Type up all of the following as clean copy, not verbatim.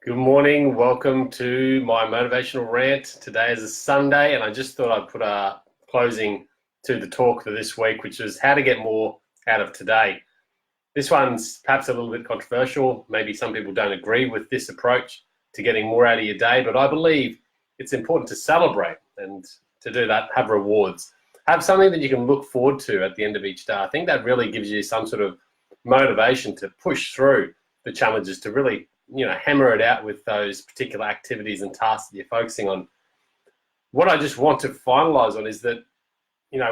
Good morning. Welcome to my motivational rant. Today is a Sunday, and I just thought I'd put a closing to the talk for this week, which is how to get more out of today. This one's perhaps a little bit controversial. Maybe some people don't agree with this approach to getting more out of your day, but I believe it's important to celebrate, and to do that, have rewards. Have something that you can look forward to at the end of each day. I think that really gives you some sort of motivation to push through the challenges, to really hammer it out with those particular activities and tasks that you're focusing on. What I just want to finalize on is that,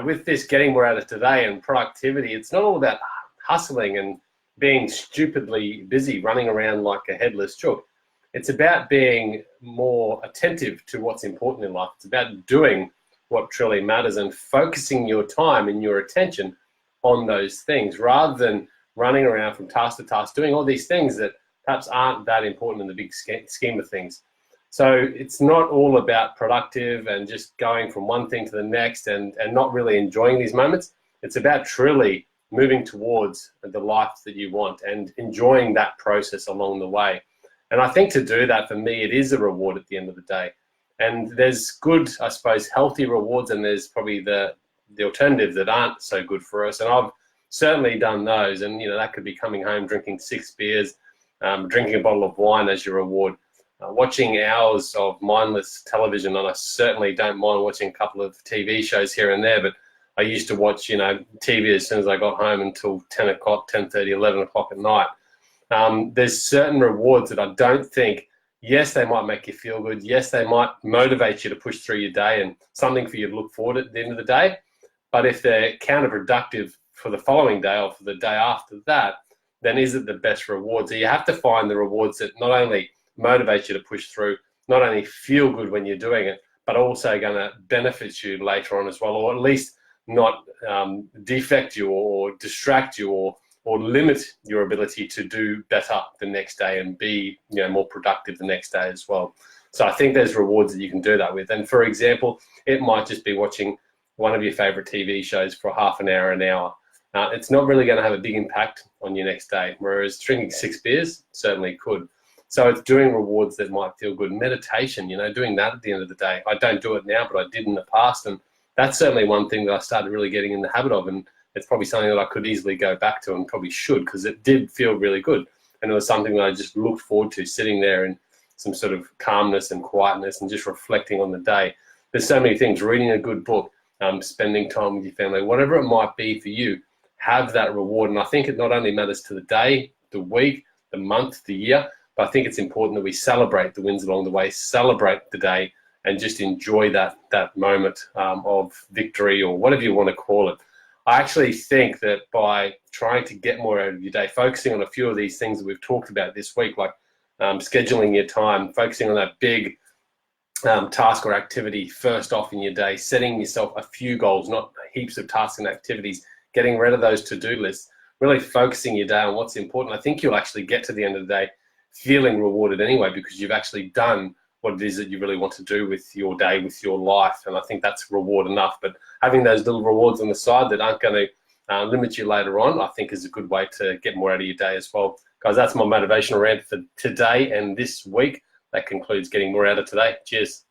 with this getting more out of today and productivity, it's not all about hustling and being stupidly busy, running around like a headless chook. It's about being more attentive to what's important in life. It's about doing what truly matters and focusing your time and your attention on those things, rather than running around from task to task, doing all these things that perhaps aren't that important in the big scheme of things. So it's not all about productive and just going from one thing to the next and not really enjoying these moments. It's about truly moving towards the life that you want and enjoying that process along the way. And I think to do that, for me, it is a reward at the end of the day. And there's good, I suppose, healthy rewards, and there's probably the alternative that aren't so good for us. And I've certainly done those. And, that could be coming home, drinking 6 beers, drinking a bottle of wine as your reward, watching hours of mindless television. And I certainly don't mind watching a couple of TV shows here and there, but I used to watch, TV as soon as I got home until 10 o'clock, 10:30, 11 o'clock at night. There's certain rewards that I don't think, yes, they might make you feel good. Yes, they might motivate you to push through your day and something for you to look forward at the end of the day. But if they're counterproductive for the following day or for the day after that, then is it the best reward? So you have to find the rewards that not only motivate you to push through, not only feel good when you're doing it, but also going to benefit you later on as well, or at least not defect you or distract you or limit your ability to do better the next day and be more productive the next day as well. So I think there's rewards that you can do that with. And for example, it might just be watching one of your favorite TV shows for half an hour, an hour. It's not really going to have a big impact on your next day, whereas drinking 6 beers certainly could. So it's doing rewards that might feel good. Meditation, doing that at the end of the day. I don't do it now, but I did in the past, and that's certainly one thing that I started really getting in the habit of, and it's probably something that I could easily go back to and probably should, because it did feel really good, and it was something that I just looked forward to, sitting there in some sort of calmness and quietness and just reflecting on the day. There's so many things, reading a good book, spending time with your family, whatever it might be for you. Have that reward. And I think it not only matters to the day, the week, the month, the year, but I think it's important that we celebrate the wins along the way, celebrate the day, and just enjoy that moment of victory, or whatever you want to call it. I actually think that by trying to get more out of your day, focusing on a few of these things that we've talked about this week, like scheduling your time, focusing on that big task or activity first off in your day, setting yourself a few goals, not heaps of tasks and activities, getting rid of those to-do lists, really focusing your day on what's important. I think you'll actually get to the end of the day feeling rewarded anyway, because you've actually done what it is that you really want to do with your day, with your life. And I think that's reward enough. But having those little rewards on the side that aren't going to limit you later on, I think is a good way to get more out of your day as well. Guys, that's my motivational rant for today and this week. That concludes getting more out of today. Cheers.